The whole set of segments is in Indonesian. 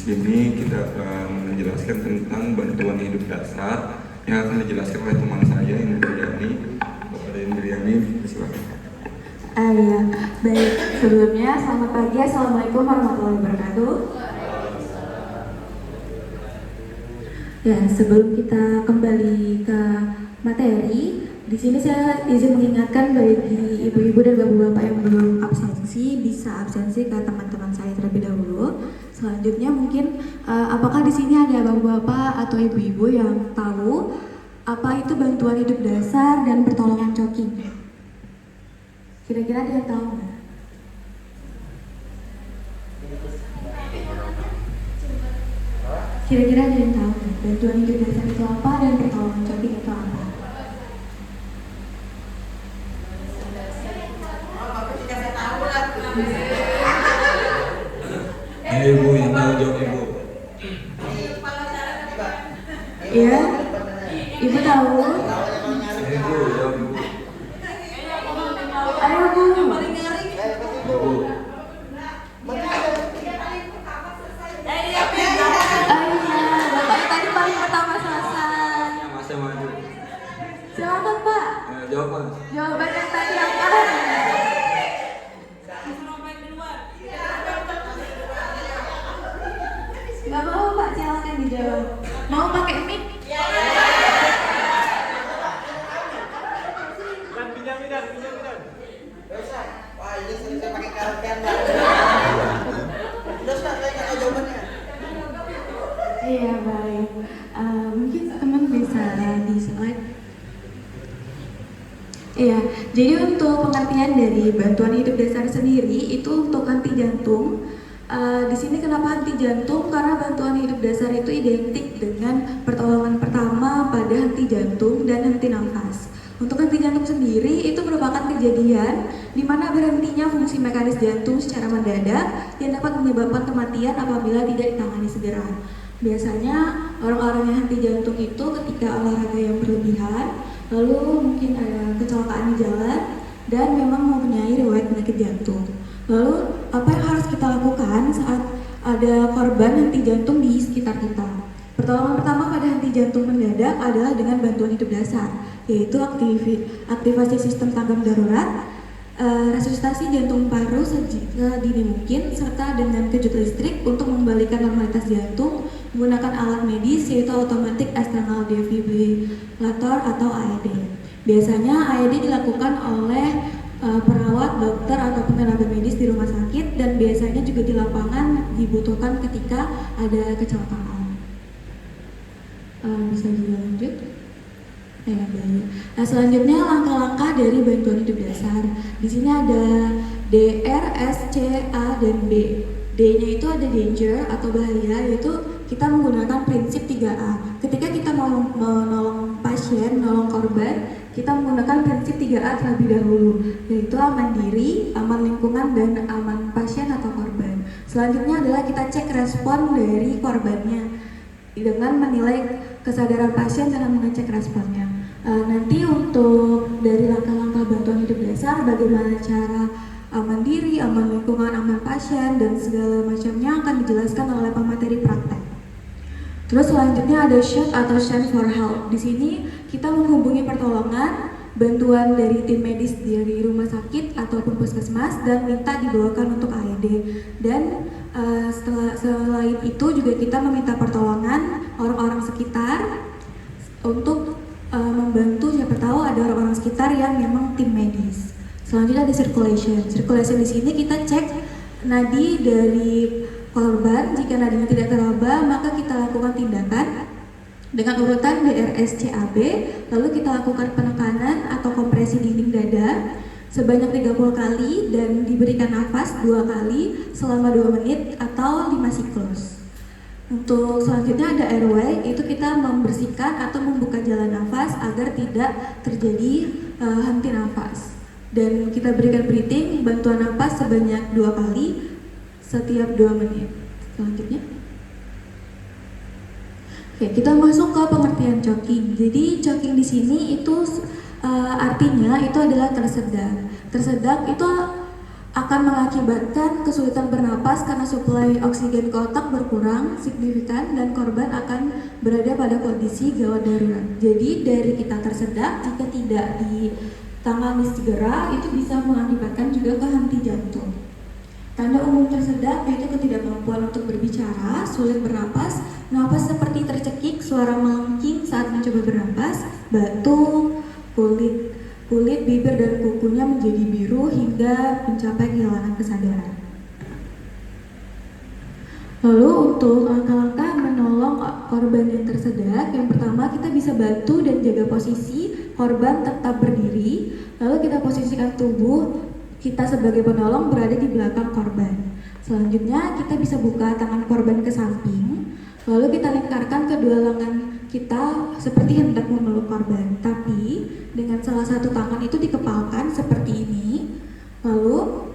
sini kita akan menjelaskan tentang bantuan hidup dasar yang akan dijelaskan oleh teman saya Indriani. Bapak Indriani, silakan. Ya, baik. Sebelumnya, selamat pagi. Assalamualaikum warahmatullahi wabarakatuh. Ya, sebelum kita kembali ke materi, di sini saya izin mengingatkan bagi ibu-ibu dan bapak-bapak yang belum absensi, bisa absensi ke teman-teman saya terlebih dahulu. Selanjutnya mungkin apakah di sini ada bapak-bapak atau ibu-ibu yang tahu apa itu bantuan hidup dasar dan pertolongan coki? Kira-kira dia tahu nggak? Kira-kira ada yang tahu nggak? Bantuan hidup dasar itu apa dan pertolongan coki itu apa? Ayo ibu, yang tahu jawab ibu. Iya, ibu tahu? Ibu, jawab ibu. Ayo bu. Ibu. Iya, bapaknya tadi paling pertama selesai. Masa maju. Silakan pak. Jawab mas. Jawaban yang tadi apa? Gak mau pak, silakan dijawab. Mau pakai mic? Wah, ini sering saya pakai karaokean. Udah saya nggak tahu jawabannya. Iya baik. Mungkin teman bisa di slide. Iya, jadi untuk pengertian dari bantuan hidup dasar sendiri itu untuk henti jantung. Di sini kenapa henti jantung? Karena bantuan hidup dasar itu identik dengan pertolongan pertama pada henti jantung dan henti nafas. Untuk henti jantung sendiri itu merupakan kejadian di mana berhentinya fungsi mekanis jantung secara mendadak yang dapat menyebabkan kematian apabila tidak ditangani segera. Biasanya orang-orang yang henti jantung itu ketika olahraga yang berlebihan, lalu mungkin ada kecelakaan di jalan dan memang mempunyai riwayat penyakit jantung. Lalu apa yang harus kita lakukan saat ada korban henti jantung di sekitar kita? Pertolongan pertama pada henti jantung mendadak adalah dengan bantuan hidup dasar, yaitu aktivasi sistem tanggap darurat, resusitasi jantung paru sedini mungkin, serta dengan kejut listrik untuk membalikan normalitas jantung menggunakan alat medis yaitu automatic external defibrillator atau AED. Biasanya AED dilakukan oleh perawat, dokter, atau tenaga medis di rumah sakit dan biasanya juga di lapangan dibutuhkan ketika ada kecelakaan. Bisa dilanjut? Ya, baik. Nah, selanjutnya langkah-langkah dari bantuan hidup dasar. Di sini ada D, R, S, C, A, dan B. D-nya itu ada danger atau bahaya, yaitu kita menggunakan prinsip 3A. Ketika kita mau menolong pasien, menolong korban, kita menggunakan prinsip 3A terlebih dahulu, yaitu aman diri, aman lingkungan, dan aman pasien atau korban. Selanjutnya adalah kita cek respon dari korbannya dengan menilai kesadaran pasien dan mengecek responnya. Nanti untuk dari langkah-langkah bantuan hidup dasar, bagaimana cara aman diri, aman lingkungan, aman pasien, dan segala macamnya akan dijelaskan oleh pemateri praktek. Terus selanjutnya ada shout atau send for help. Di sini kita menghubungi pertolongan, bantuan dari tim medis dari rumah sakit ataupun puskesmas dan minta dibawakan untuk AED. Dan selain itu juga kita meminta pertolongan orang-orang sekitar untuk membantu, siapa tahu ada orang-orang sekitar yang memang tim medis. Selanjutnya ada circulation. Circulation di sini kita cek nadi dari korban. Jika nadinya tidak teraba, maka kita lakukan tindakan dengan urutan DRSCAB, lalu kita lakukan penekanan atau kompresi dinding dada sebanyak 30 kali dan diberikan nafas 2 kali selama 2 menit atau 5 siklus. Untuk selanjutnya ada airway, itu kita membersihkan atau membuka jalan nafas agar tidak terjadi henti nafas. Dan kita berikan breathing, bantuan nafas sebanyak 2 kali setiap 2 menit. Selanjutnya. Oke, kita masuk ke pengertian choking. Jadi choking di sini itu artinya itu adalah tersedak. Tersedak itu akan mengakibatkan kesulitan bernapas karena suplai oksigen ke otak berkurang signifikan dan korban akan berada pada kondisi gawat darurat. Jadi dari kita tersedak jika tidak ditangani segera itu bisa mengakibatkan juga ke henti jantung. Tanda umum tersedak yaitu ketidakmampuan untuk berbicara, sulit bernapas, napas seperti tercekik, suara melengking saat mencoba bernapas, batuk, kulit, bibir dan kukunya menjadi biru hingga mencapai kehilangan kesadaran. Lalu untuk langkah-langkah menolong korban yang tersedak, yang pertama kita bisa bantu dan jaga posisi korban tetap berdiri, lalu kita posisikan tubuh kita sebagai penolong berada di belakang korban. Selanjutnya kita bisa buka tangan korban ke samping, lalu kita lingkarkan kedua lengan kita seperti hendak memeluk korban, tapi dengan salah satu tangan itu dikepalkan seperti ini. Lalu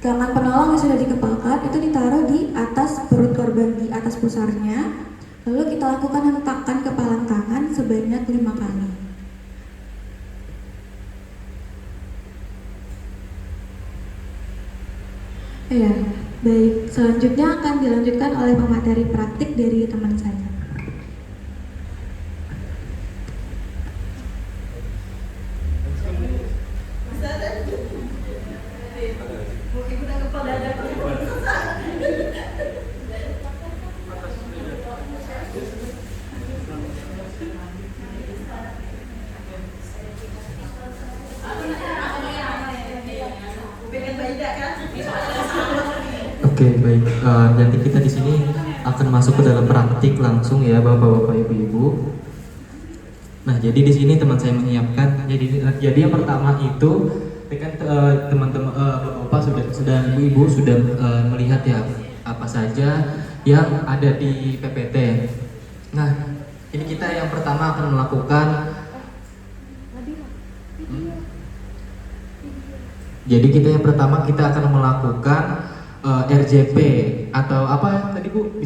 tangan penolong yang sudah dikepalkan itu ditaruh di atas perut korban, di atas pusarnya. Lalu kita lakukan hentakan kepalan tangan sebanyak 5 kali. Ya, baik. Selanjutnya akan dilanjutkan oleh pemateri praktik dari teman saya. Oke, baik. Jadi kita di sini akan masuk ke dalam praktik langsung ya, Bapak-bapak, Ibu-ibu. Nah, jadi di sini teman saya menyiapkan. Jadi yang pertama itu, kan teman-teman Bapak-bapak sudah Ibu-ibu sudah melihat ya apa saja yang ada di PPT. Nah, ini kita yang pertama akan melakukan. Jadi kita yang pertama kita akan melakukan RJP atau apa tadi Bu?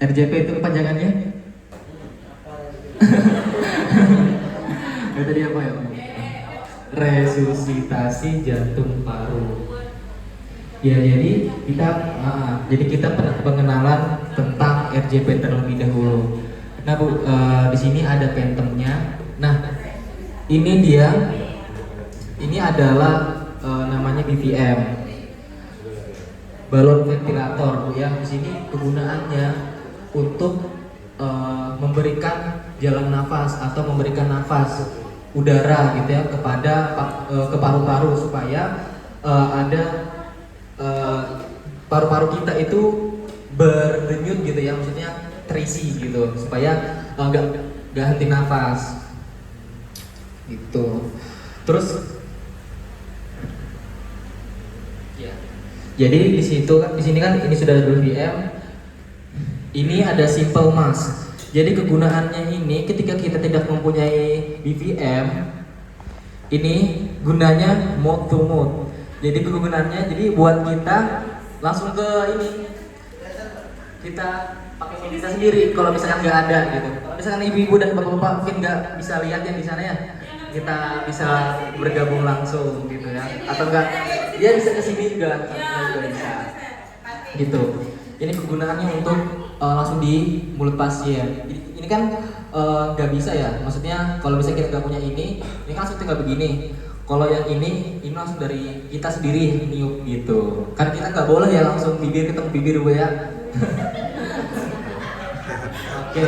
RJP itu kepanjangannya? Ya, tadi apa ya? Resusitasi jantung paru. Ya, jadi kita pengenalan tentang RJP terlebih dahulu. Nah Bu, di sini ada pentemnya. Nah, ini adalah namanya BVM, balon ventilator Bu ya. Di sini kegunaannya untuk memberikan jalan nafas atau memberikan nafas udara gitu ya ke paru-paru supaya ada paru-paru kita itu berdenyut gitu ya, maksudnya terisi gitu supaya nggak henti nafas gitu. Terus jadi di sini kan ini sudah ada BVM. Ini ada simple mask. Jadi kegunaannya ini ketika kita tidak mempunyai BVM, ini gunanya mode to mode. Jadi kegunaannya buat kita langsung ke ini. Kita pakai kita sendiri kalau misalkan nggak ada gitu. Kalau misalkan ibu-ibu dan bapak-bapak mungkin nggak bisa lihat yang di sana ya. Kita bisa bergabung langsung gitu ya. Atau enggak dia bisa kesini juga bisa gitu. Ini kegunaannya untuk langsung di mulut pasien. Ini kan nggak bisa ya, maksudnya kalau misalnya kita nggak punya ini kan langsung tinggal begini. Kalau yang ini langsung dari kita sendiri niup gitu. Kan kita nggak boleh ya langsung bibir ketemu bibir Bu ya. Oke.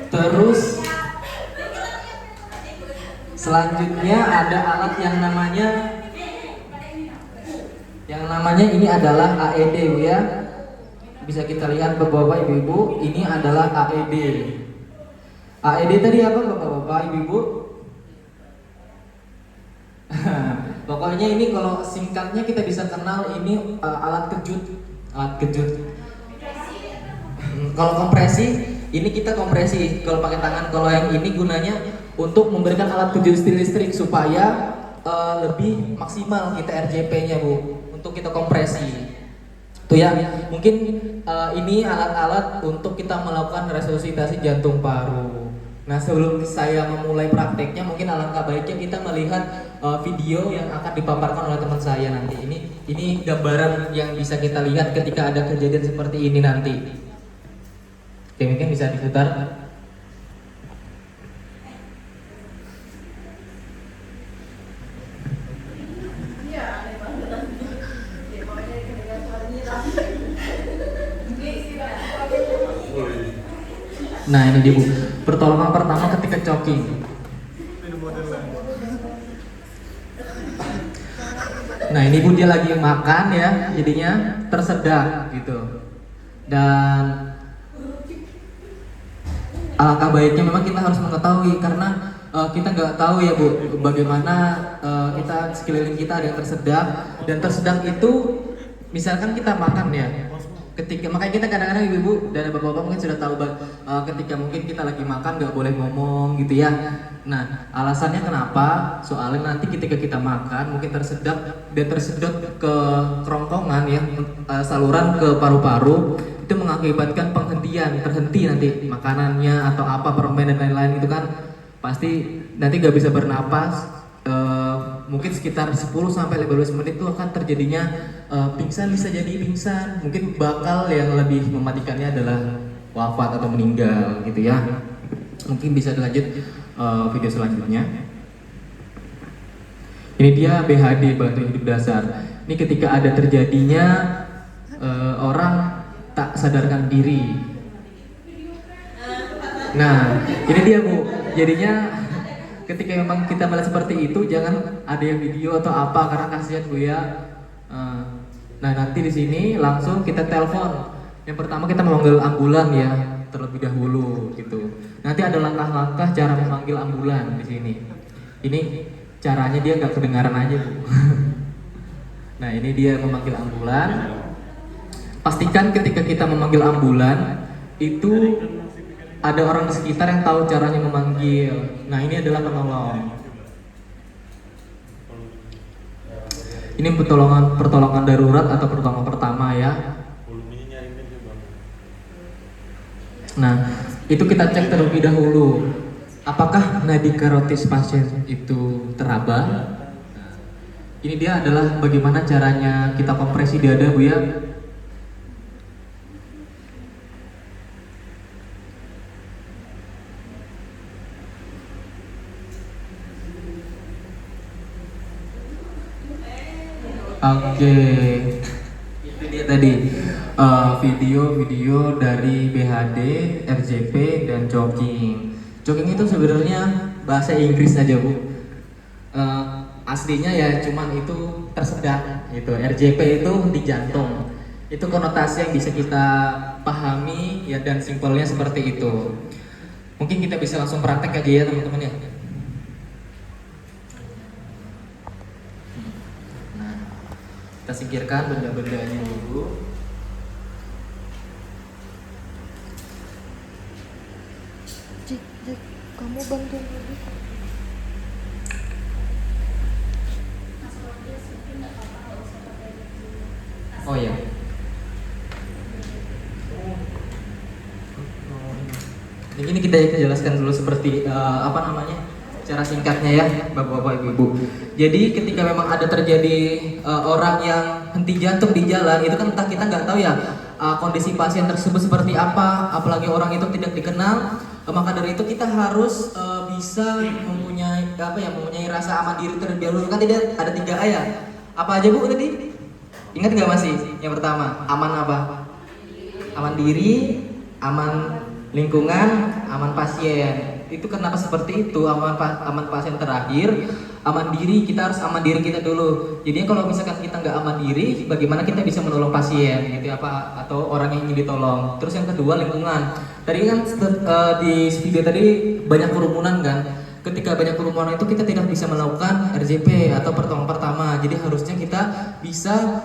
Terus selanjutnya ada alat yang namanya ini adalah AED Bu ya. Bisa kita lihat Bapak-bapak, Ibu-ibu, ini adalah AED. AED tadi apa Bapak-bapak, Ibu-ibu? Pokoknya ini kalau singkatnya kita bisa kenal ini alat kejut. Kalau kompresi ini kita kompresi kalau pakai tangan. Kalau yang ini gunanya untuk memberikan alat kejut listrik supaya lebih maksimal kita RJP-nya Bu, untuk kita kompresi. Tuh ya, mungkin ini alat-alat untuk kita melakukan resusitasi jantung paru. Nah, sebelum saya memulai prakteknya, mungkin alangkah baiknya kita melihat video yang akan dipaparkan oleh teman saya nanti. Ini gambaran yang bisa kita lihat ketika ada kejadian seperti ini nanti. Oke, mungkin bisa diputar. Nah, ini dia Bu, pertolongan pertama ketika choking. Nah, ini Bu, dia lagi makan ya, jadinya tersedak gitu. Dan alangkah baiknya memang kita harus mengetahui, karena kita nggak tahu ya Bu, bagaimana kita sekeliling kita ada yang tersedak, dan tersedak itu misalkan kita makan ya, ketika makanya kita kadang-kadang ibu-ibu dan bapak-bapak mungkin sudah tahu ketika mungkin kita lagi makan nggak boleh ngomong gitu ya. Nah, alasannya kenapa? Soalnya nanti ketika kita makan mungkin tersedak dan tersedot ke kerongkongan ya, saluran ke paru-paru, itu mengakibatkan terhenti nanti makanannya atau apa, permen dan lain-lain itu kan pasti nanti nggak bisa bernapas. Mungkin sekitar 10-15 menit itu akan terjadinya pingsan, bisa jadi pingsan, mungkin bakal yang lebih mematikannya adalah wafat atau meninggal gitu ya. Mungkin bisa dilanjut video selanjutnya. Ini dia BHD, bantuan hidup dasar. Ini ketika ada terjadinya orang tak sadarkan diri. Nah, ini dia Bu, jadinya ketika memang kita melihat seperti itu, jangan ada yang video atau apa, karena kasihan Bu ya. Nah, nanti di sini langsung kita telepon. Yang pertama kita memanggil ambulan ya, terlebih dahulu gitu. Nanti ada langkah-langkah cara memanggil ambulan di sini. Ini caranya dia nggak kedengaran aja Bu. Nah, ini dia memanggil ambulan. Pastikan ketika kita memanggil ambulan itu ada orang di sekitar yang tahu caranya memanggil. Nah, ini adalah penolong. Ini pertolongan darurat atau pertolongan pertama ya. Nah, itu kita cek terlebih dahulu. Apakah nadi karotis pasien itu teraba? Ini dia adalah bagaimana caranya kita kompresi dada Bu ya. Oke, itu dia tadi video dari BHD, RJP, dan choking. Choking itu sebenarnya bahasa Inggris aja Bu. Aslinya ya cuman itu tersedak gitu. RJP itu henti jantung. Itu konotasi yang bisa kita pahami ya, dan simpelnya seperti itu. Mungkin kita bisa langsung praktek aja ya teman-teman ya. Kita singkirkan benda-bendanya dulu. Cik, kamu bantuin dulu. Oh ya. Ini kita jelaskan dulu seperti apa namanya, cara singkatnya ya bapak-bapak ibu-ibu. Jadi ketika memang ada terjadi orang yang henti jantung di jalan, itu kan entah kita nggak tahu ya kondisi pasien tersebut seperti apa, apalagi orang itu tidak dikenal. Maka dari itu kita harus bisa mempunyai mempunyai rasa aman diri terlebih dahulu. Kan tidak ada 3A ya. Apa aja Bu tadi? Ingat nggak masih? Yang pertama, aman apa? Aman diri, aman lingkungan, aman pasien. Itu kenapa seperti itu? Aman pasien terakhir, aman diri, kita harus aman diri kita dulu. Jadi kalau misalkan kita nggak aman diri, bagaimana kita bisa menolong pasien gitu apa atau orang yang ingin ditolong. Terus yang kedua, lingkungan. Tadi kan di video tadi banyak kerumunan kan. Ketika banyak kerumunan itu kita tidak bisa melakukan RJP atau pertolongan pertama. Jadi harusnya kita bisa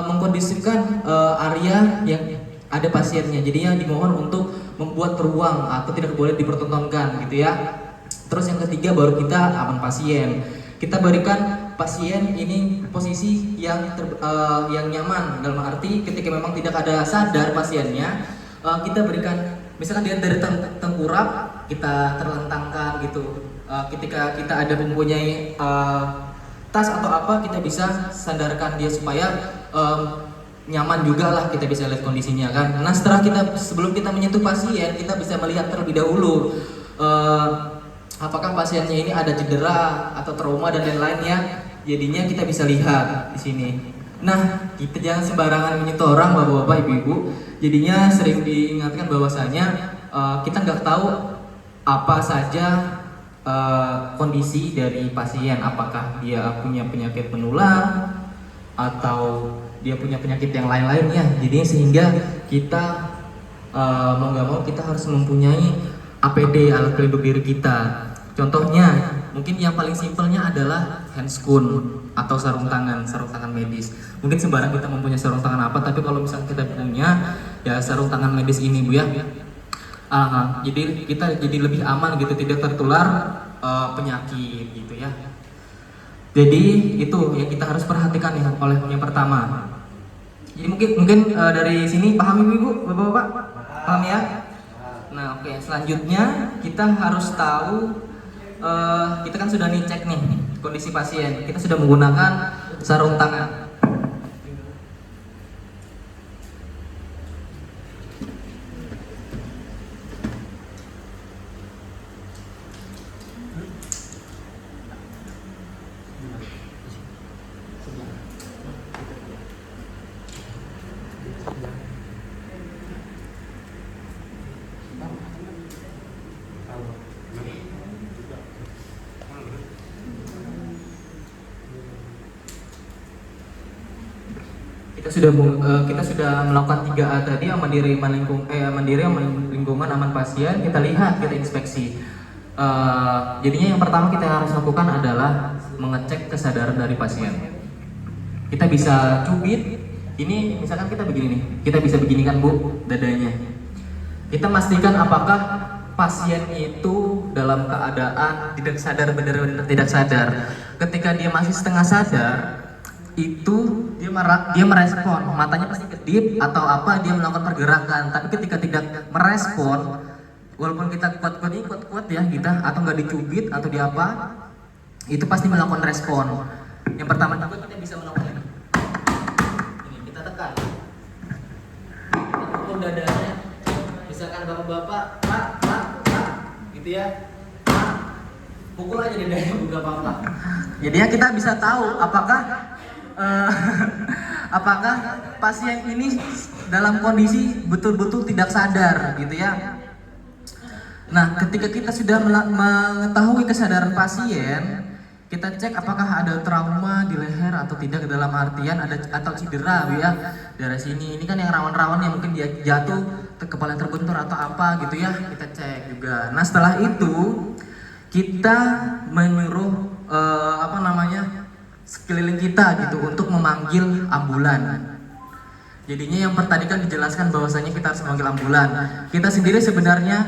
mengkondisikan area yang ada pasiennya. Jadinya dimohon untuk membuat ruang atau tidak boleh dipertontonkan gitu ya. Terus yang ketiga baru kita aman pasien. Kita berikan pasien ini posisi yang nyaman, dalam arti ketika memang tidak ada sadar pasiennya, kita berikan misalkan dia dari tengkurap kita terlentangkan gitu. Ketika kita ada mempunyai tas atau apa, kita bisa sandarkan dia supaya nyaman juga lah, kita bisa lihat kondisinya kan. Nah setelah sebelum kita menyentuh pasien, kita bisa melihat terlebih dahulu apakah pasiennya ini ada cedera atau trauma dan lain-lainnya. Jadinya kita bisa lihat di sini. Nah, kita jangan sembarangan menyentuh orang, bapak-bapak, ibu-ibu. Jadinya sering diingatkan bahwasanya kita nggak tahu apa saja kondisi dari pasien, apakah dia punya penyakit menular atau dia punya penyakit yang lain-lainnya. Jadi sehingga kita mau nggak mau kita harus mempunyai APD, alat pelindung diri kita. Contohnya mungkin yang paling simpelnya adalah handscoon atau sarung tangan medis. Mungkin sembarang kita mempunyai sarung tangan apa, tapi kalau misalnya kita punya ya sarung tangan medis ini Bu ya. Jadi kita jadi lebih aman gitu, tidak tertular penyakit gitu ya. Jadi itu yang kita harus perhatikan ya oleh yang pertama. Jadi mungkin dari sini paham ibu, bapak-bapak, paham ya? Nah oke, selanjutnya kita harus tahu, kita kan sudah cek nih kondisi pasien, kita sudah menggunakan sarung tangan. Kita sudah melakukan 3A tadi, mandiri, lingkungan, aman pasien. Kita lihat, kita inspeksi. Jadinya yang pertama kita harus lakukan adalah mengecek kesadaran dari pasien. Kita bisa cubit. Ini misalkan kita begini nih, kita bisa beginikan Bu dadanya. Kita pastikan apakah pasien itu dalam keadaan tidak sadar, benar-benar tidak sadar. Ketika dia masih setengah sadar, itu dia merespon, matanya pasti kedip atau apa, dia melakukan pergerakan. Tapi ketika tidak merespon, walaupun kita kuat ya kita, atau nggak dicubit atau di apa, itu pasti melakukan respon. Yang pertama juga kita bisa melakukan ini, kita tekan, kita pukul dadanya. Misalkan bapak-bapak, pak, gitu ya, pukul aja dadanya, bukan apa-apa. Jadinya kita bisa tahu apakah pasien ini dalam kondisi betul-betul tidak sadar gitu ya. Nah, ketika kita sudah mengetahui kesadaran pasien, kita cek apakah ada trauma di leher atau tidak, dalam artian ada atau cedera ya dari sini. Ini kan yang rawan-rawan yang mungkin dia jatuh, kepala terbentur atau apa gitu ya, kita cek juga. Nah, setelah itu kita menyuruh sekeliling kita gitu untuk memanggil ambulan. Jadinya yang tadi kan dijelaskan bahwasanya kita harus memanggil ambulan. Kita sendiri sebenarnya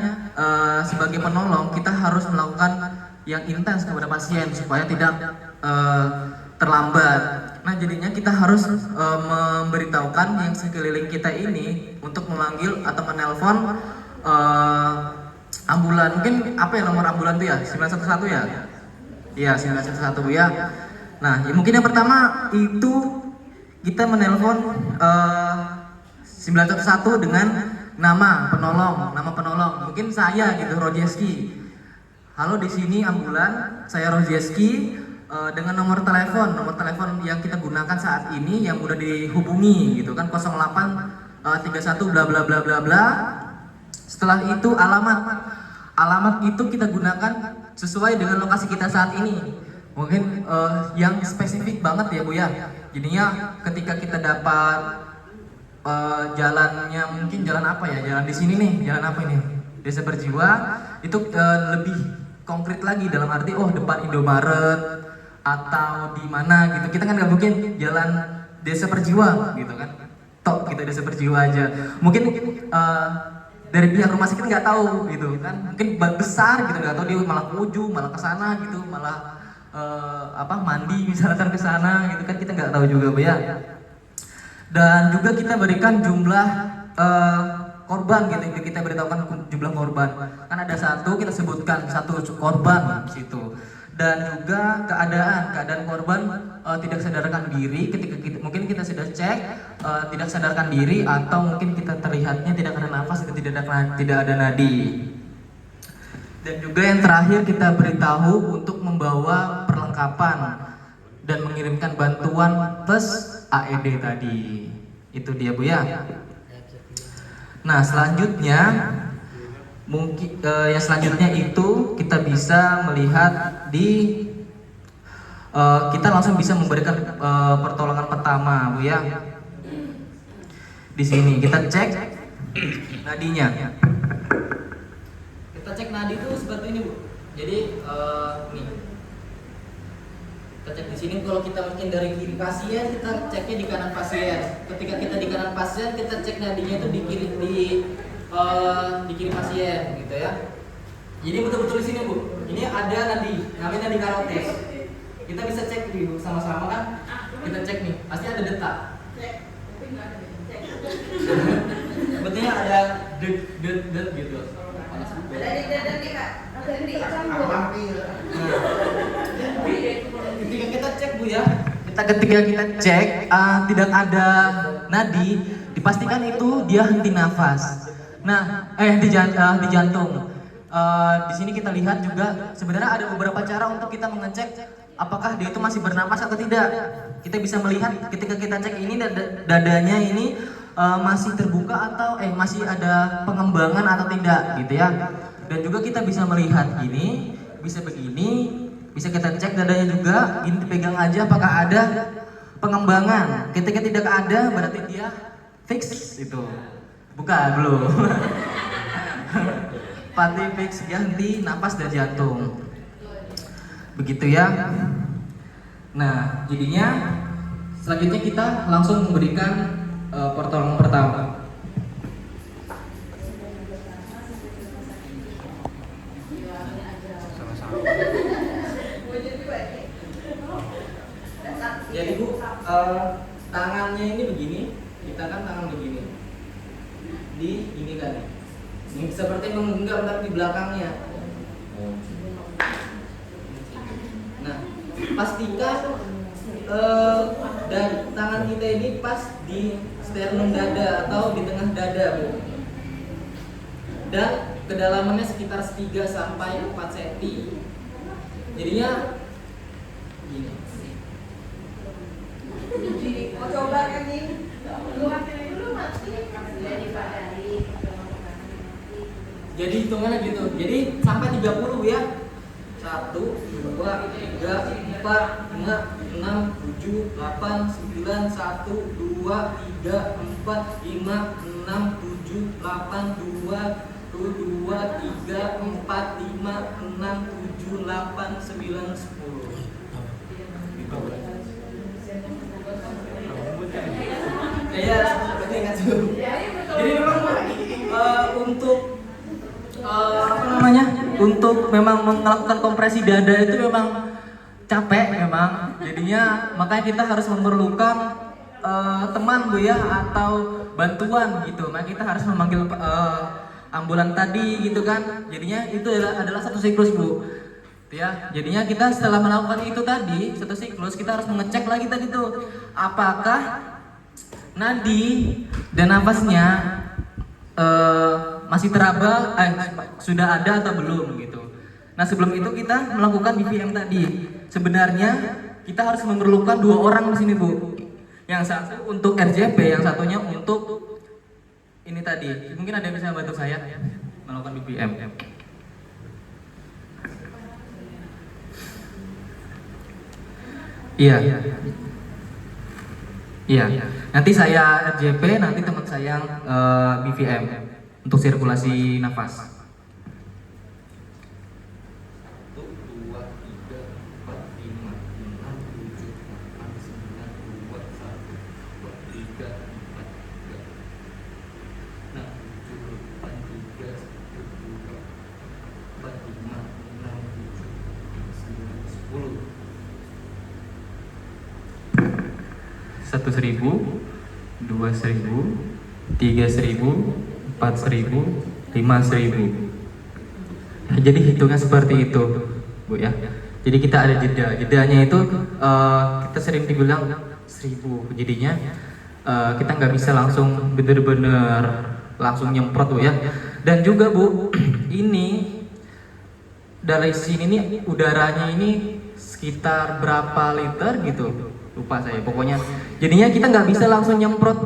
sebagai penolong kita harus melakukan yang intens kepada pasien supaya tidak terlambat. Nah jadinya kita harus memberitahukan yang sekeliling kita ini untuk memanggil atau menelpon ambulan. Mungkin apa ya nomor ambulan itu ya? 911 ya? Iya 911 ya. Nah, mungkin yang pertama itu kita menelpon 911 dengan nama penolong. Mungkin saya gitu, Rojeski. Halo, di sini ambulan, saya Rojeski, dengan nomor telepon yang kita gunakan saat ini yang udah dihubungi gitu kan, 0831 bla bla bla bla bla. Setelah itu alamat itu kita gunakan sesuai dengan lokasi kita saat ini. Mungkin yang spesifik banget ya Bu ya. Jadinya ketika kita dapat jalannya, mungkin jalan apa ya? Jalan di sini nih, jalan apa ini? Desa Berjiwa itu lebih konkret lagi dalam arti depan Indomaret atau di mana gitu. Kita kan nggak mungkin jalan Desa Berjiwa gitu kan. Tok kita Desa Berjiwa aja. Mungkin dari pihak rumah sakit nggak tahu gitu kan. Mungkin besar gitu, nggak tahu dia malah ke ujung, malah ke sana gitu, malah mandi misalkan ke sana gitu kan, kita nggak tahu juga Bu ya. Dan juga kita berikan jumlah korban gitu, kita beritahukan jumlah korban. Kan ada satu, kita sebutkan satu korban di situ. Dan juga keadaan korban tidak sadarkan diri ketika mungkin kita sudah cek tidak sadarkan diri, atau mungkin kita terlihatnya tidak ada nafas, tidak ada nadi. Dan juga yang terakhir kita beritahu untuk membawa perlengkapan dan mengirimkan bantuan plus AED tadi. Itu dia Bu ya. Nah selanjutnya mungkin yang selanjutnya itu kita bisa melihat di kita langsung bisa memberikan pertolongan pertama Bu ya. Di sini kita cek nadinya. Kita cek nadi itu seperti ini Bu. Jadi nih. Kita cek di sini, kalau kita mungkin dari kiri pasien, kita ceknya di kanan pasien. Ketika kita di kanan pasien, kita cek nadinya itu di kiri pasien gitu ya. Jadi betul-betul di sini Bu. Ini ada nadi, namanya nadi karotis. Kita bisa cek dulu sama-sama kan? Kita cek nih, pasti ada detak. Sebetulnya ada det gitu. Ada di dada nih Kak. Ada di Ketika kita cek Bu ya, ketika kita cek tidak ada nadi, dipastikan itu dia henti nafas. Nah, di jantung. Di sini kita lihat juga sebenarnya ada beberapa cara untuk kita mengecek apakah dia itu masih bernapas atau tidak. Kita bisa melihat ketika kita cek ini dadanya ini masih terbuka atau masih ada pengembangan atau tidak gitu ya. Dan juga kita bisa melihat gini, bisa begini. Bisa kita cek dadanya juga, ini dipegang aja apakah ada pengembangan. Ketika tidak ada berarti dia fix itu. Bukan, belum. Pasti fix, dia henti napas dan jantung. Begitu ya. Nah, jadinya selanjutnya kita langsung memberikan pertolongan pertama. Jadi Bu, tangannya ini begini, kita kan tangan begini, di ini kan, ini seperti menggenggam tapi di belakangnya. Nah, pastikan dan tangan kita ini pas di sternum dada atau di tengah dada Bu, dan kedalamannya sekitar 3 sampai 4 cm. Jadinya gini. Mau coba kan nih? Jadi hitungannya gitu. Jadi sampai 30 ya. 1, 2, 3, 4, 5, 6, 7, 8, 9, 1, 2, 3, 4, 5, 6, 7, 8, 2, 3, 4, 5, 6, 7, 8, 9, 10. Ya, seperti ingat dulu. Jadi memang untuk untuk memang melakukan kompresi dada itu memang capek memang. Jadinya makanya kita harus memerlukan teman Bu ya, atau bantuan gitu. Nah kita harus memanggil ambulan tadi gitu kan. Jadinya itu adalah satu siklus Bu. Ya, jadinya kita setelah melakukan itu tadi satu siklus, kita harus mengecek lagi tadi tuh apakah nadi dan nafasnya masih teraba, sudah ada atau belum gitu. Nah sebelum itu kita melakukan BVM tadi. Sebenarnya kita harus memerlukan 2 orang di sini Bu. Yang satu untuk RJP, yang satunya untuk ini tadi. Mungkin ada yang bisa bantu saya melakukan BVM. Iya. Iya. Nanti saya RJP, nanti teman saya BVM untuk sirkulasi nafas. 1, 2, 3, 4, 5, 6, 7, 8, 9, 2, 1, 2, 3, 4, 5, 6, 7, 8, 10. 1.000, 2.000, 3.000, 4.000, 4.000, 5.000. Nah, jadi hitungnya seperti itu, Bu ya. Jadi kita ada jedanya itu kita sering dibilang 1.000. Jadinya kita nggak bisa langsung bener-bener langsung nyemprot, Bu ya. Dan juga Bu, ini dari sini nih udaranya ini sekitar berapa liter gitu, lupa saya pokoknya. Jadinya kita nggak bisa langsung nyemprot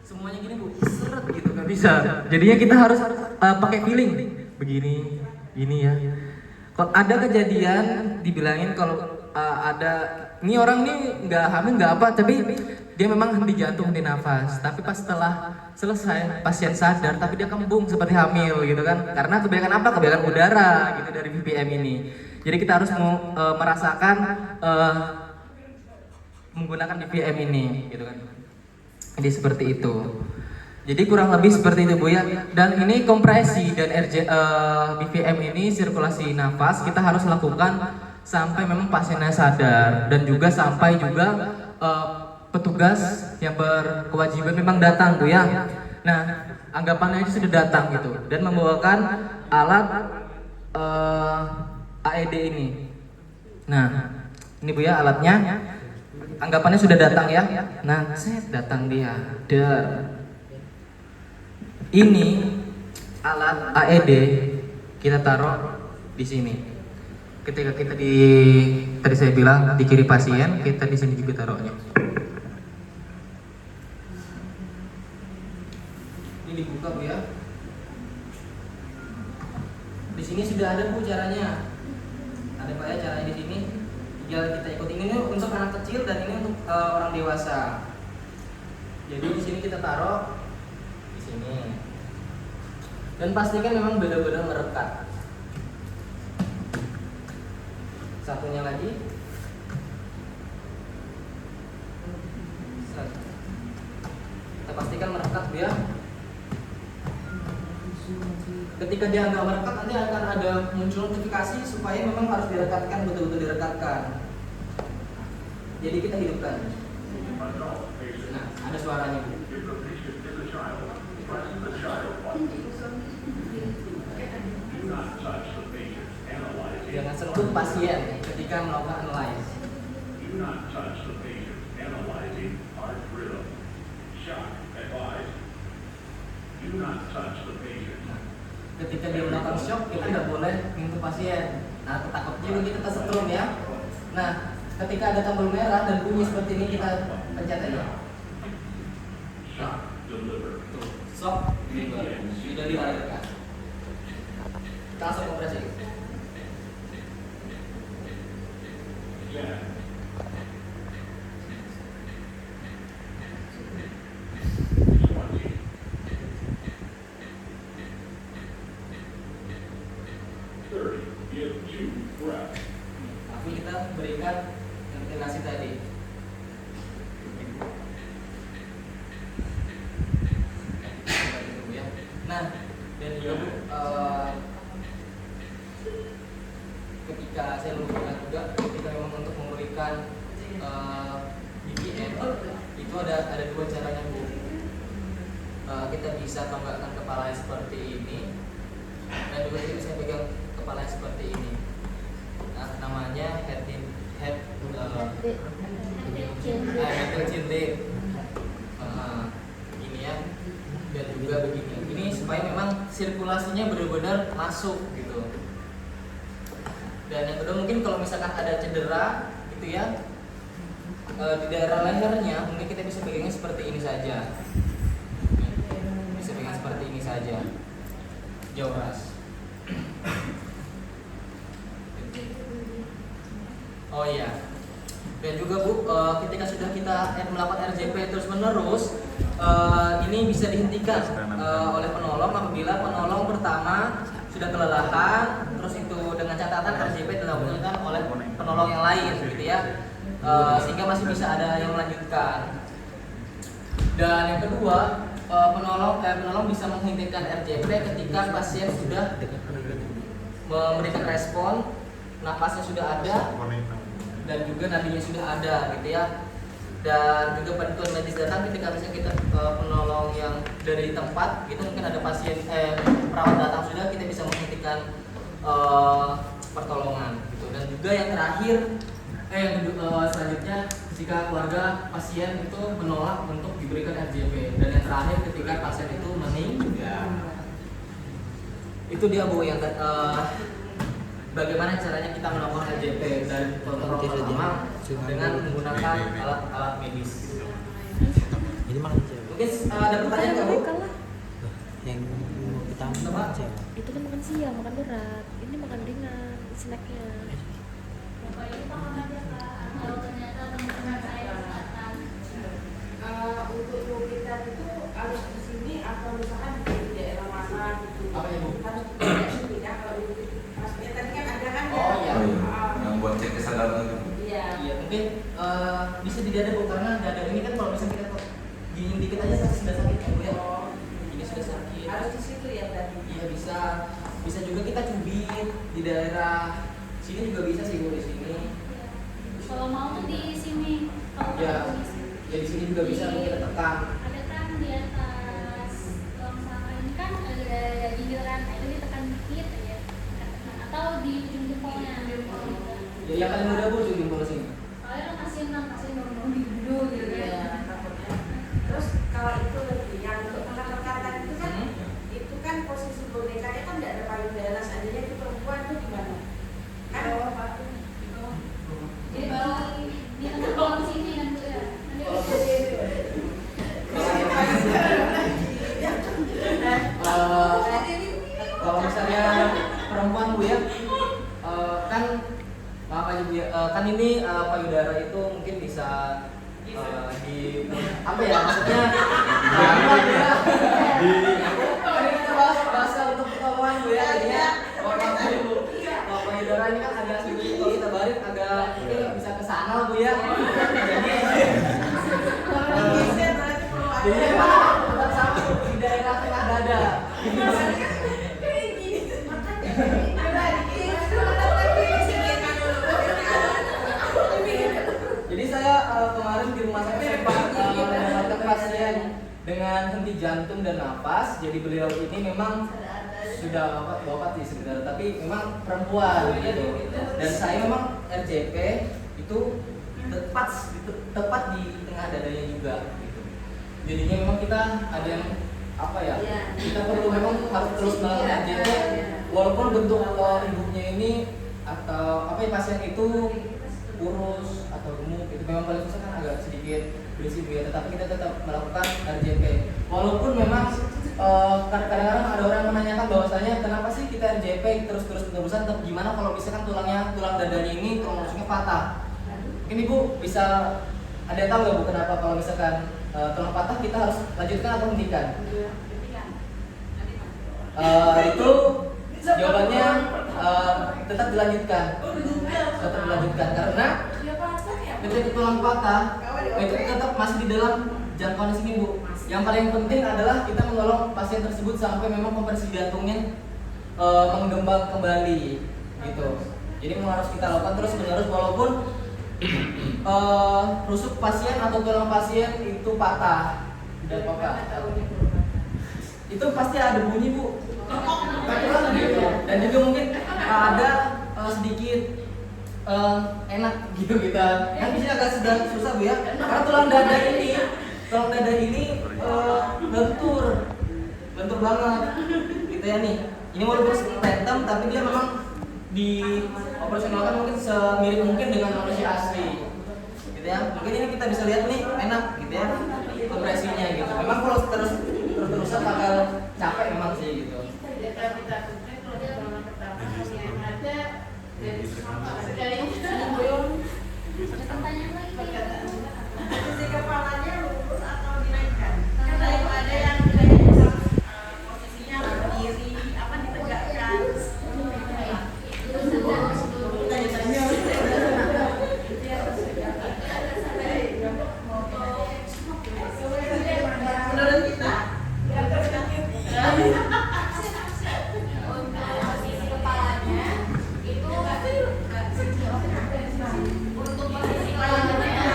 semuanya gini Bu, seret gitu, nggak bisa. Jadinya kita harus pakai feeling begini, gini ya. Kalau ada kejadian dibilangin kalau ada ini orang nih nggak hamil nggak apa, tapi dia memang henti jantung di nafas, tapi pas setelah selesai pasien sadar tapi dia kembung seperti hamil gitu kan, karena kebanyakan apa, kebanyakan udara gitu dari BPM ini. Jadi kita harus merasakan menggunakan BPM ini gitu kan. Jadi seperti itu. Jadi kurang lebih seperti itu Bu ya. Dan ini kompresi dan BPM ini sirkulasi nafas kita harus lakukan sampai memang pasiennya sadar, dan juga sampai juga petugas yang berkewajiban memang datang Bu ya. Nah, anggapannya itu sudah datang gitu dan membawakan alat AED ini. Nah, ini Bu ya alatnya. Anggapannya sudah datang ya. Nah, saya datang dia. Ini alat AED kita taruh di sini. Ketika kita tadi saya bilang di kiri pasien, kita di sini juga taruhnya. Ini dibuka Bu ya. Di sini sudah ada Bu caranya. Ada Pak ya caranya di sini. Tinggal kita ikutin. Ini untuk anak kecil dan ini untuk orang dewasa. Jadi di sini kita taruh di sini. Dan pastikan memang benar-benar merekat. Satunya lagi. Kita pastikan merekat ya. Ketika dia nggak merekat, nanti akan ada muncul notifikasi supaya memang harus direkatkan, betul-betul direkatkan. Jadi kita hidupkan. Nah, ada suaranya. Jangan sentuh pasien ketika melakukan analyze. Ketika dia melakukan shock, kita nggak boleh menyentuh pasien. Nah, takutnya kita kesetrum ya. Nah, ketika ada tombol merah dan bunyi seperti ini, kita pencet aja. Nah, tuh, shock, sudah dilarikan. Kita langsung kompresi. Tapi kita berikan ventilasi tadi. Nah, dan juga ketika saya lupakan juga, ketika memang untuk memberikan BPM itu ada dua caranya Bu. Kita bisa tonggakkan kepalanya seperti ini, dan juga kita bisa pegang kepalanya seperti ini. Nah, namanya head chin lift. Ini ya, dan juga begini. Ini supaya memang sirkulasinya benar-benar masuk gitu. Dan yang kedua mungkin kalau misalkan ada cedera gitu ya, di daerah lehernya mungkin kita bisa pegangnya seperti ini saja. Bisa pegang seperti ini saja. Jauh ras. Oh iya. Dan juga Bu, ketika sudah kita melakukan RJP terus menerus, ini bisa dihentikan oleh penolong apabila penolong pertama sudah kelelahan, terus itu dengan catatan RJP dilakukan oleh penolong yang lain, gitu ya, sehingga masih bisa ada yang melanjutkan. Dan yang kedua, penolong bisa menghentikan RJP ketika pasien sudah memberikan respon, napasnya sudah ada, dan juga nadinya sudah ada, gitu ya. dan juga bantuan medis datang ketika misalnya kita penolong yang dari tempat gitu, mungkin ada pasien perawat datang sudah, kita bisa menghentikan pertolongan gitu. Dan juga yang terakhir selanjutnya jika keluarga pasien itu menolak untuk diberikan RJP, dan yang terakhir ketika pasien itu meninggal. Itu dia Bu yang bagaimana caranya kita melakukan RJP dari protokol pertama dengan menggunakan alat-alat medis. Ini makan siapa? Mungkin ada pertanyaan nggak Bu? Mereka lah. Yang pertama Apa? makan siapa? Itu kan makan siang, makan berat. Ini makan ringan, snacknya. Untuk mobilitas itu harus di sini atau misalkan di daerah mana gitu. Apa ya, Bu? Harus pindah kalau itu. Maksudnya tadi kan ada kan Oh, iya. Oh iya, yang buat cek kesadaran itu. Iya. Iya, mungkin bisa di dada Bu, karena dada ini kan kalau misalnya kita gini dikit aja sudah sakit kan Bu ya. Ini sudah sakit. Harus di situ ya tadi. Iya bisa. Bisa juga kita cubit di daerah sini juga bisa sih Bu, di sini. Kalau mau tuh di sini, kalau Ya. mau di sini. Ya di sini juga bisa Bu, kita tekan. Ada kan di atas tulang sangka ini kan ada ginjalan, nah itu ditekan dikit aja. Atau di ujung jempolnya. Ya yang paling mudah Bu, ujung jempol sini. Soalnya kan pasien baru dibunuh gitu Iya, kan. takutnya. Terus kalau itu lebih yang untuk pengangkatan itu kan Hmm. itu kan posisi bonekanya kan tidak ada payudara, seandainya itu perempuan itu gimana? Kan Di bawah. Jadi baru di tengah kolom sini kan Bu ya. Nanti Kalau misalnya perempuan Bu ya, kan maaf aja Bu ya, kan ini payudara itu mungkin bisa di apa ya maksudnya kan ini kita bahasa untuk pertolongan Bu ya, jadinya kalau payudara ini kan agak sedikit, kalau kita balik agak mungkin bisa ke sana Bu ya, jadi tetap sama di daerah tengah dada. Jadi saya kemarin di rumah saya sempat mendapatkan pasien dengan henti jantung dan nafas. Jadi beliau ini memang sudah wafat sih sebenarnya, tapi memang perempuan gitu. Dan saya memang RJP itu tepat di tengah dadanya juga. Gitu. Jadinya memang kita ada yang apa ya? Kita perlu memang harus terus melakukan RJP, walaupun bentuk ibunya ini atau apa ya pasien itu kurus atau gemuk, itu memang paling susah kan agak sedikit berisi Bu ya, tetapi kita tetap melakukan RJP walaupun memang kadang-kadang ada orang yang menanyakan bahwasanya kenapa sih kita RJP terus-terusan, tapi gimana kalau misalkan tulang dadanya ini tulang rusuknya patah. Mungkin Ibu bisa ada yang tahu nggak Bu kenapa kalau misalkan tulang patah kita harus lanjutkan atau hentikan? Itu jawabannya tetap dilanjutkan karena ketika tulang patah itu tetap masih di dalam jangkauan di sini Bu. Yang paling penting adalah kita menolong pasien tersebut sampai memang kompresi jantungnya menggembang kembali gitu. Jadi memang harus kita lakukan terus menerus walaupun rusuk pasien atau tulang pasien itu patah, tidak apa-apa. Itu pasti ada bunyi Bu. Dan juga mungkin ada sedikit enak gitu kita. Kan bisa agak sedang susah Bu ya. Karena tulang dada ini lentur banget. Gitu ya nih. Ini walaupun phantom tapi dia memang di operasionalkan mungkin semirip mungkin dengan manusia asli. Gitu ya. Mungkin ini kita bisa lihat nih enak gitu ya. Kompresinya gitu. Memang kalau terus-terusan bakal capek memang sih gitu. ada pertanyaan lagi. Posisi kepalanya lurus atau dinaikkan? Karena itu ada yang posisinya berdiri, apa ditegakkan. Menurut kita, Posisi kepalanya itu untuk posisi kepalanya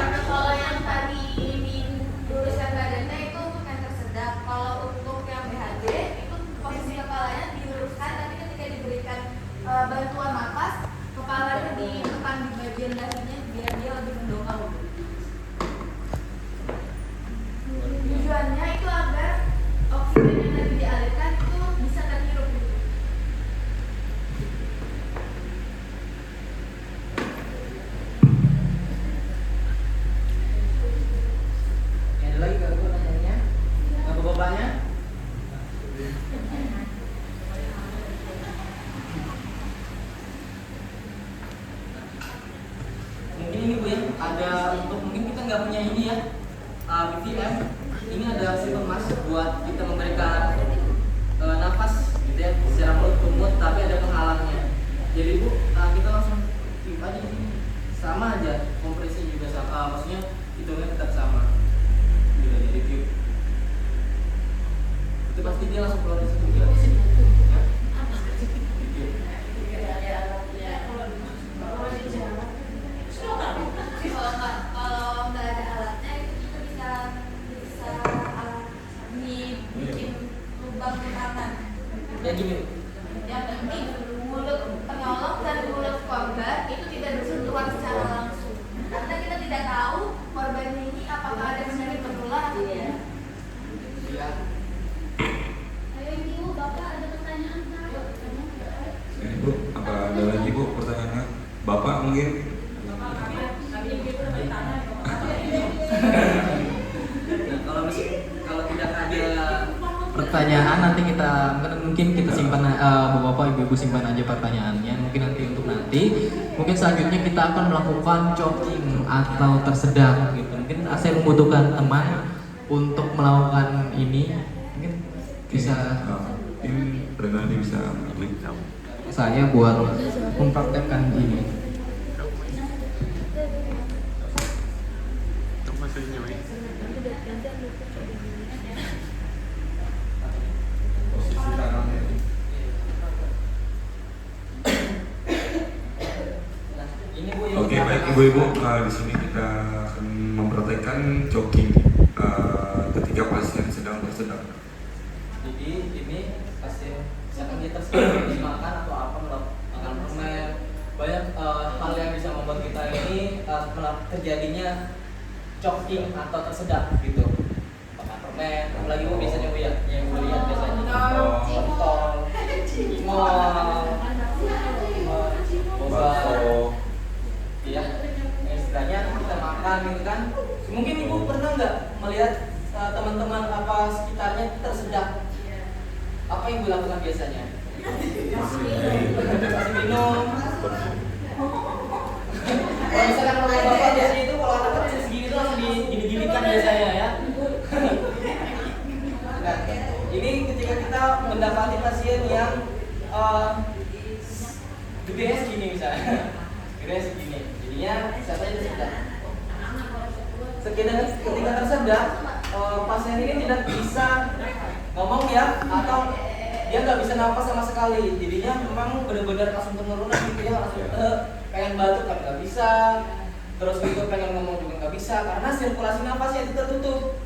nggak punya ini ya, BVM, ini ada simple mask buat kita memberikan nafas gitu ya, secara mulut ke mulut, tapi ada penghalangnya. Jadi Bu, kita langsung tip aja di sini, sama aja, kompresi juga sama, maksudnya hitungnya tetap sama. Gitu, jadi tip. Itu pasti dia langsung keluar di situ ya. Kalau nggak ada alatnya itu kita bisa dibikin lubang di tangan. Ya gini. Yang penting mulut penolong dan mulut korban itu tidak bersentuhan secara langsung. Karena kita tidak tahu korban ini apakah ada penyakit menular atau tidak. Ya. Ayo Ibu, Bapak ada pertanyaan Pak? Bu, apa ada lagi Bu pertanyaan? Bapak mungkin? Kalau tidak ada pertanyaan nanti mungkin kita simpan, bapak ibu simpan aja pertanyaannya, mungkin nanti mungkin selanjutnya kita akan melakukan choking atau tersedak gitu. Mungkin saya membutuhkan teman untuk melakukan ini, mungkin bisa Ini nanti bisa klik. saya buat mempraktekkan ini. Posisi tangannya. Oke, baik ibu-ibu, di sini kita akan mempraktekkan choking ketika pasien sedang tersedak. Jadi ini pasien misalkan dia tersedak dimakan atau apa, makan permen, banyak hal yang bisa membuat kita ini terjadinya choking atau tersedak gitu. Makan permen, apalagi Bu biasanya Bu ya, yang Bu lihat biasanya kontol, Bakso. ya, istilahnya kita makan gitu kan. Mungkin Ibu pernah nggak melihat teman-teman apa sekitarnya tersedak? Apa yang Ibu lakukan biasanya? Kasih minum. Kalau misalkan kalau bapak biasanya itu kalau anak kecil segini itu langsung digini-ginikan biasanya ya. Nah, ini ketika kita mendapati pasien yang gedenya segini misalnya, gedenya segini, jadinya siapa aja tersedak. Ketika tersedak, pasien ini tidak bisa ngomong ya, atau dia nggak bisa nafas sama sekali. Jadinya memang benar-benar langsung penurunan gitu ya, langsung pengen batuk kan nggak bisa, terus gitu pengen ngomong juga nggak bisa karena sirkulasi nafasnya itu tertutup.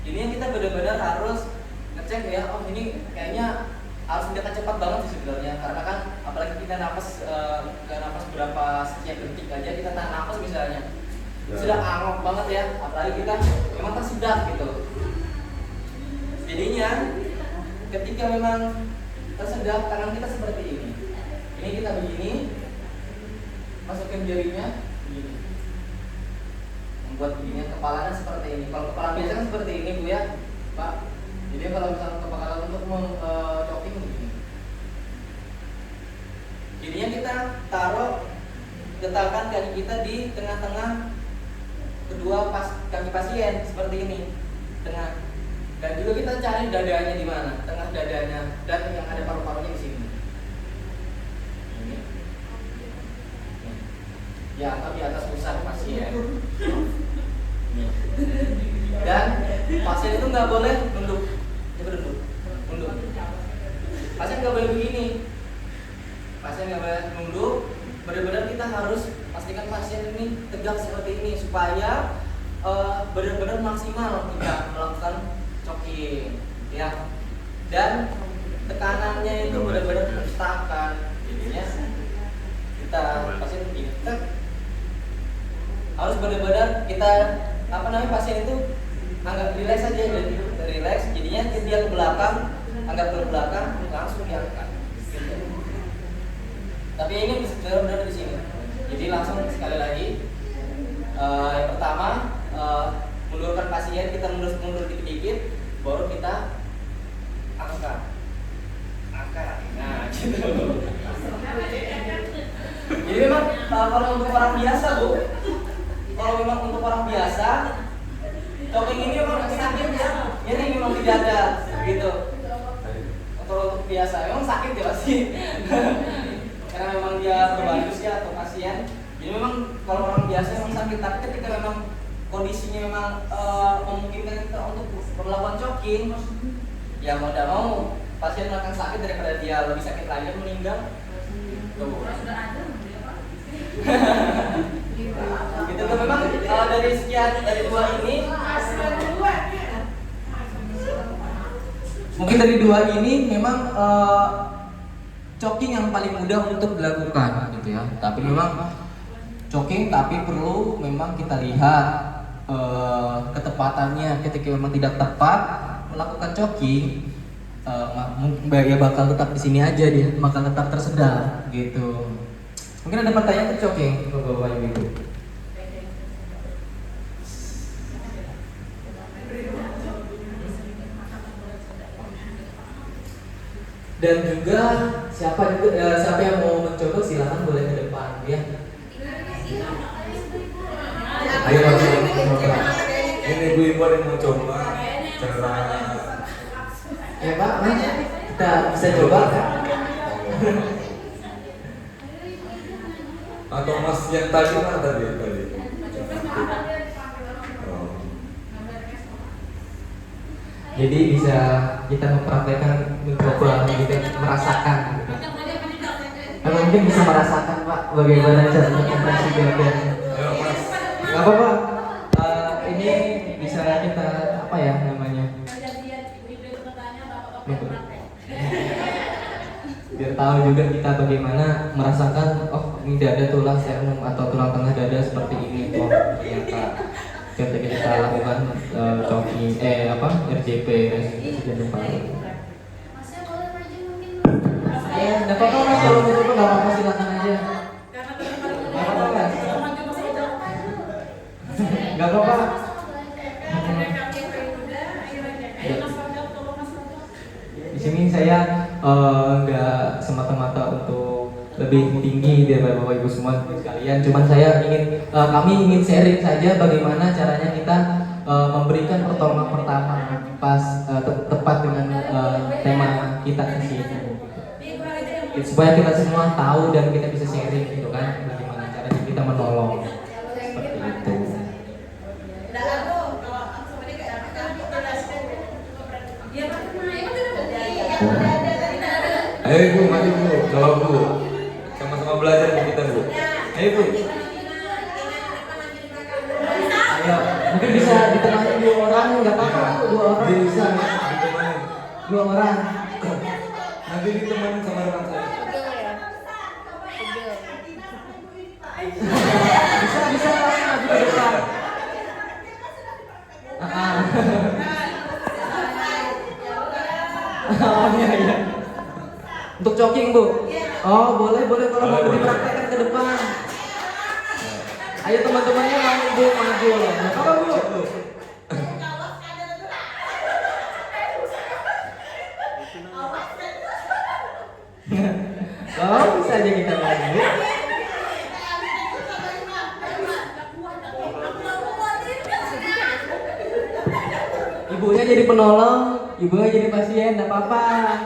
Jadinya kita benar-benar harus ngecek ya, oh ini kayaknya harus mendekat cepat banget sih sebenarnya, karena kan apalagi kita nafas berapa sekian detik aja kita tahan nafas misalnya sudah angok banget ya, apalagi kita memang tersedak gitu. Jadinya ketika memang tersedak, tangan kita seperti ini kita begini, masukin jarinya begini, membuat begini, kepalanya seperti ini. Kalau kepala biasa kan seperti ini Bu ya Pak. Jadi kalau misalnya kepala untuk choking begini, jadinya kita taruh, letakkan kaki kita di tengah-tengah kedua kaki pasien seperti ini, tengah. Dan juga kita cari dadanya di mana, tengah dadanya, dan yang ada paru-parunya di sini. Ini. Ya, atau di atas pusat pasien. Ini. Dan pasien itu nggak boleh nunduk. Coba nunduk. Pasien nggak boleh begini. Pasien nggak boleh nunduk. Benar-benar kita harus pastikan pasien ini tegak seperti ini supaya benar-benar maksimal kita melakukan choking, ya. Dan tekanannya itu benar-benar terstakan. Jadinya kita pasien begini. Harus benar-benar kita pasien itu anggap rileks saja, dan rileks. Jadinya dia ke belakang, anggap ke belakang, langsung diangkat. Gitu. Tapi ini benar-benar di sini. Jadi langsung sekali lagi, yang pertama mundurkan pasien, kita mundur dikit-dikit, baru kita angkat. Nah, gitu. Jadi memang kalau untuk orang biasa Bu, kalau memang untuk orang biasa Coking ini memang sakit ya, ini memang tidak ada gitu. Untuk biasa, memang sakit ya pasti. Karena memang dia berbagus ya atau pasien. Jadi memang kalau orang biasa memang sakit, tapi ketika memang kondisinya memang memungkinkan kita untuk melakukan coking, ya mau tidak mau pasien akan sakit daripada dia lebih sakit lagi meninggal. Tuh. Gitu tuh memang dari sekian dari dua ini. Mungkin dari dua ini memang coking yang paling mudah untuk dilakukan gitu ya. Tapi memang coking tapi perlu memang kita lihat ketepatannya. Ketika memang tidak tepat melakukan coking, mungkin ya bakal tetap di sini aja dia, bakal tetap tersedak gitu. Mungkin ada pertanyaan ke coking Bapak Ibu. Dan juga siapa yang mau mencoba silakan boleh ke depan ya. Ayo Mas, ini ibu-ibu yang mau coba cara Ya Pak, Mas, kita bisa coba kan? atau Mas yang tadi mana tadi? Oh. Jadi bisa kita mempraktekkan, mencoba, gitu, merasakan. Gitu. Atau mungkin bisa merasakan Pak bagaimana caranya kompresi badan. Ayo Mas. Gak apa-apa. Ini bisa kita apa ya namanya? Biar tahu juga kita bagaimana merasakan, oh ini dada tulang sternum atau tulang tengah dada seperti ini. Oh ternyata ketika kita lakukan coking RJP jantung paru. Masnya boleh maju mungkin. Ya nggak apa-apa Mas, kalau mau coba nggak apa-apa silakan aja. Nggak apa-apa Mas. Nggak apa-apa. Di sini saya nggak semata-mata untuk lebih tinggi daripada Bapak Ibu semua sekalian. Cuman saya ingin kami ingin sharing saja bagaimana caranya kita memberikan pertolongan pertama pas tepat dengan tema kita di sini. Supaya kita semua tahu dan kita bisa sharing gitu kan bagaimana caranya kita menolong seperti itu. Ayo Bu, maju Bu, jawab Bu. Sama-sama belajar Bu kita Bu. Ayo Bu. Ayo, mungkin bisa ditemani 2 orang, nggak apa-apa, 2 orang bisa ya. Ditemanin. 2 orang. Nanti ditemanin sama rekan saya. Bisa langsung maju ke depan. Oh iya. Untuk coking Bu. Oh boleh kalau mau dipraktekkan ke depan. Ayo teman-temannya mau Bu maju. Nggak apa-apa Bu. Oh bisa aja kita maju. Ibunya jadi penolong, ibunya jadi pasien, nggak apa-apa.